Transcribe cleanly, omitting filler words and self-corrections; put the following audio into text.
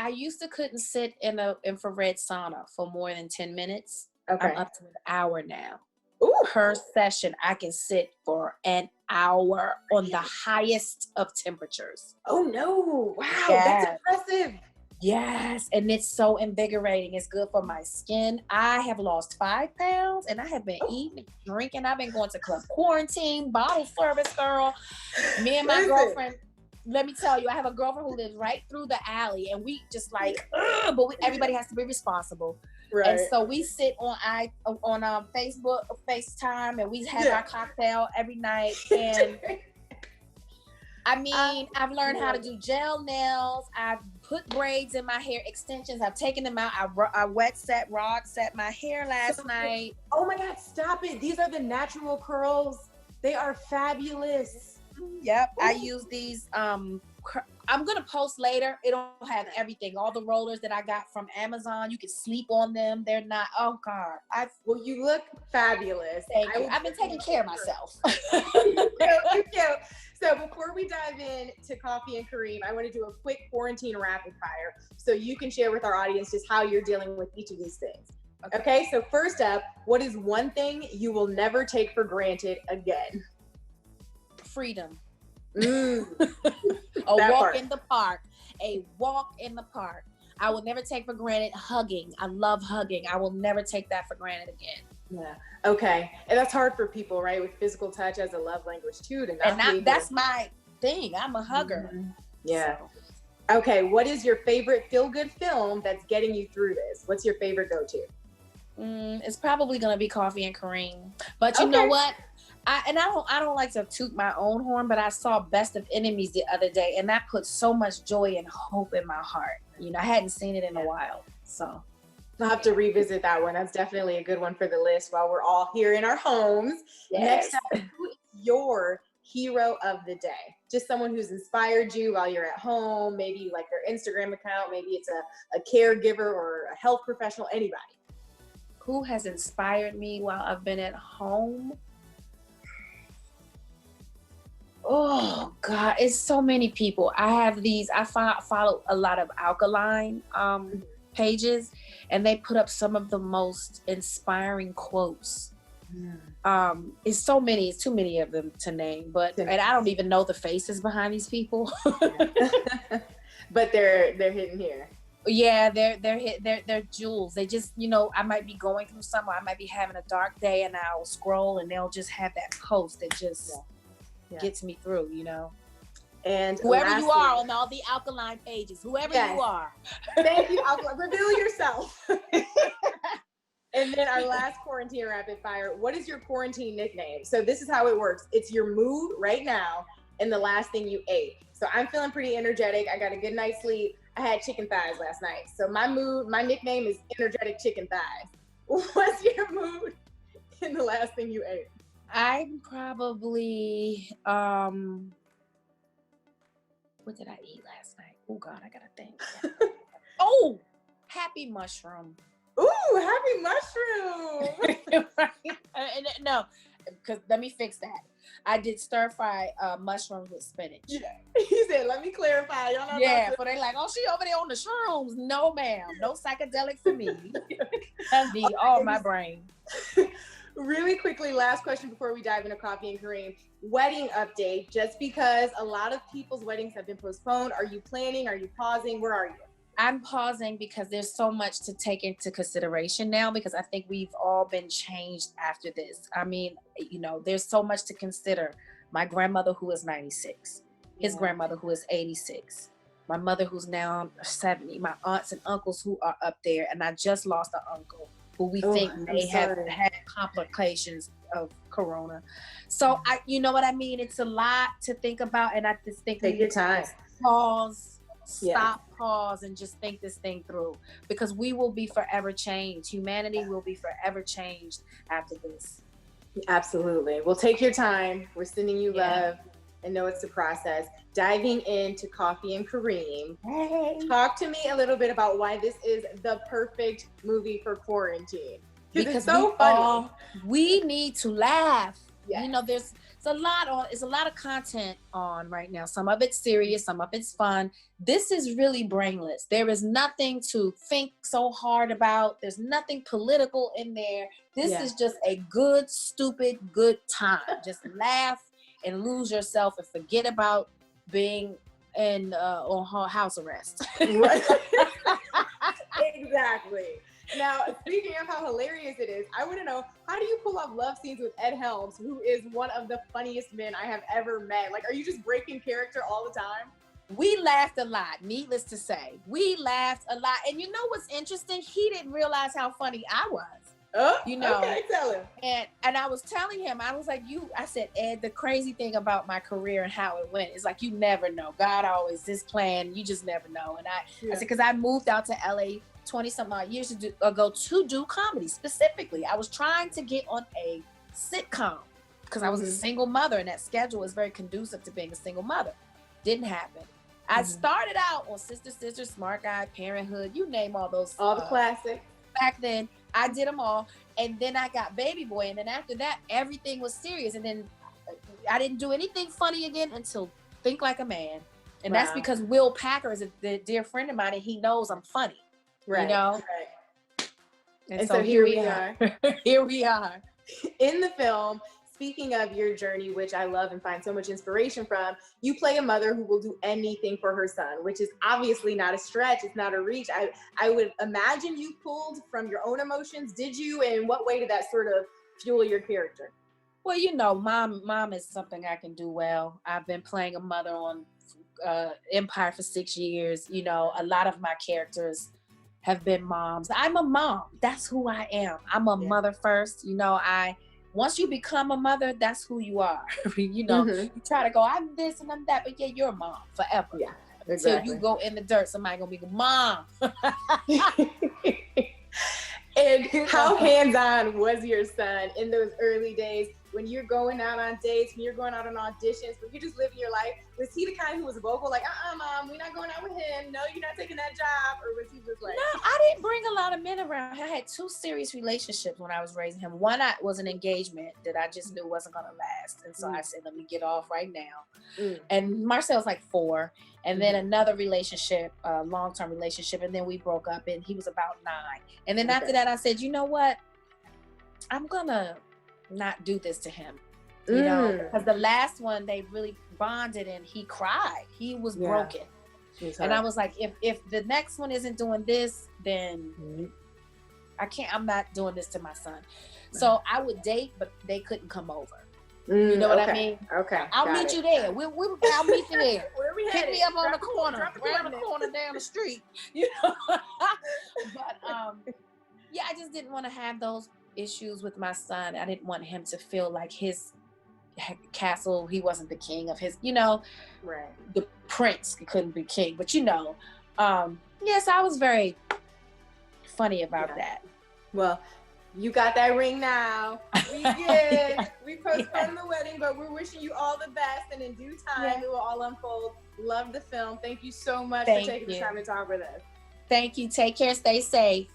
I used to couldn't sit in an infrared sauna for more than 10 minutes. Okay. I'm up to an hour now. Ooh. Per session, I can sit for an hour on the highest of temperatures. Oh no. Wow. Yes. That's impressive. Yes. And it's so invigorating. It's good for my skin. I have lost 5 pounds and I have been eating, drinking. I've been going to club quarantine, bottle service, girl. Me and my girlfriend, let me tell you, I have a girlfriend who lives right through the alley and we just like, but everybody has to be responsible. Right. And so we sit on Facebook, FaceTime, and we have our cocktail every night. And I mean, I've learned how to do gel nails. I've put braids in my hair, extensions. I've taken them out. I rod set my hair last night. Oh my God, stop it. These are the natural curls. They are fabulous. Yep. Ooh. I use these, I'm going to post later. It'll have everything. All the rollers that I got from Amazon. You can sleep on them. They're not, oh God. Well, you look fabulous. Thank you. I've been taking care of myself. You do. So before we dive into Coffee and Kareem, I want to do a quick quarantine rapid fire so you can share with our audience just how you're dealing with each of these things. Okay, so first up, what is one thing you will never take for granted again? Freedom. A walk in the park. A walk in the park. I will never take for granted hugging. I love hugging. I will never take that for granted again. Yeah. Okay. And that's hard for people, right? With physical touch as a love language too. That's my thing. I'm a hugger. Mm-hmm. Yeah. So. Okay. What is your favorite feel-good film that's getting you through this? What's your favorite go-to? It's probably gonna be Coffee and Kareem. But you know what? I don't like to toot my own horn, but I saw Best of Enemies the other day, and that put so much joy and hope in my heart. You know, I hadn't seen it in a while, so I'll have to revisit that one. That's definitely a good one for the list while we're all here in our homes. Yes. Next up, who is your hero of the day? Just someone who's inspired you while you're at home. Maybe like their Instagram account. Maybe it's a caregiver or a health professional. Anybody. Who has inspired me while I've been at home? Oh God, it's so many people. I follow a lot of alkaline pages, and they put up some of the most inspiring quotes. It's so many, it's too many of them to name, and I don't even know the faces behind these people. But they're hidden here. Yeah, they're jewels. They just, you know, I might be going through something, I might be having a dark day, and I'll scroll and they'll just have that post that just gets me through, you know. And whoever you are on all the alkaline pages, whoever you are. Thank you, Alkaline. Reveal yourself. And then our last quarantine rapid fire. What is your quarantine nickname? So this is how it works. It's your mood right now and the last thing you ate. So I'm feeling pretty energetic. I got a good night's sleep. I had chicken thighs last night. So my nickname is energetic chicken thighs. What's your mood and the last thing you ate? I'm probably, what did I eat last night? Oh God, I gotta think. Oh, happy mushroom. Ooh, happy mushroom. No, because let me fix that. I did stir fry mushrooms with spinach. Yeah. He said, let me clarify. Y'all know but they like, oh, she over there on the shrooms. No, ma'am. No psychedelic for me. I need all my brain. Really quickly, last question before we dive into Coffee and Kareem. Wedding update, just because a lot of people's weddings have been postponed. Are you planning? Are you pausing? Where are you? I'm pausing because there's so much to take into consideration now, because I think we've all been changed after this. I mean, you know, there's so much to consider. My grandmother, who is 96, his grandmother, who is 86, my mother, who's now 70, my aunts and uncles who are up there, and I just lost an uncle who we think may have had complications of corona. So you know what I mean? It's a lot to think about, and I just think take your time. Pause, and just think this thing through, because we will be forever changed. Humanity will be forever changed after this. Absolutely. Well, take your time. We're sending you love, and know it's a process. Diving into Coffee and Kareem. Hey. Talk to me a little bit about why this is the perfect movie for quarantine. Because it's so funny. We need to laugh. You know, there's It's a lot of content on right now. Some of it's serious, some of it's fun. This is really brainless. There is nothing to think so hard about. There's nothing political in there. This is just a good, stupid, good time. Just laugh and lose yourself and forget about being on house arrest. Right. Exactly. Now, speaking of how hilarious it is, I want to know, how do you pull off love scenes with Ed Helms, who is one of the funniest men I have ever met? Like, are you just breaking character all the time? We laughed a lot, needless to say. We laughed a lot. And you know what's interesting? He didn't realize how funny I was. Oh, you know, okay, tell him. And I was telling him, I was like, I said, Ed, the crazy thing about my career and how it went is like, you never know. God always this plan, you just never know. And I said, because I moved out to LA 20-something odd years ago to do comedy specifically. I was trying to get on a sitcom because I was a single mother, and that schedule is very conducive to being a single mother. Didn't happen. I started out on Sister, Smart Guy, Parenthood, you name all those. All the classics. Back then, I did them all. And then I got Baby Boy. And then after that, everything was serious. And then I didn't do anything funny again until Think Like a Man. And that's because Will Packer is a dear friend of mine, and he knows I'm funny. Right. You know? Right. And so here we are. Here we are. In the film, speaking of your journey, which I love and find so much inspiration from, you play a mother who will do anything for her son, which is obviously not a stretch. It's not a reach. I would imagine you pulled from your own emotions. Did you? And in what way did that sort of fuel your character? Well, you know, mom is something I can do well. I've been playing a mother on Empire for 6 years. You know, a lot of my characters have been moms. I'm a mom. That's who I am. I'm a mother first. You know, once you become a mother, that's who you are. You know, you try to go, I'm this and I'm that, but yeah, you're a mom forever. Yeah, exactly. Until you go in the dirt, somebody gonna be mom. And how hands-on was your son in those early days when you're going out on dates, when you're going out on auditions, when you're just living your life? Was he the kind who was vocal, like, mom, we're not going out with him. No, you're not taking that job. Or was he just like... No, I didn't bring a lot of men around. I had 2 serious relationships when I was raising him. One was an engagement that I just knew wasn't going to last. And so I said, let me get off right now. And Marcel's like 4. And then another relationship, long-term relationship. And then we broke up and he was about 9. And then after that, I said, you know what? I'm going to not do this to him. You know, because the last one, they really bonded and he cried. He was broken. And I was like, if the next one isn't doing this, then I'm not doing this to my son. So I would date, but they couldn't come over. You know what I mean? Okay. I'll meet you there. I'll meet you there. Where we Pick headed? me up on the corner, around the corner, down the street. You know? But yeah, I just didn't want to have those issues with my son. I didn't want him to feel like his castle, he wasn't the king of his, you know, the prince couldn't be king. But you know, yes, I was very funny about that. Well, you got that ring now. We did. We postponed the wedding, but we're wishing you all the best, and in due time it will all unfold. Love the film. Thank you so much for taking the time to talk with us. Thank you. Take care. Stay safe.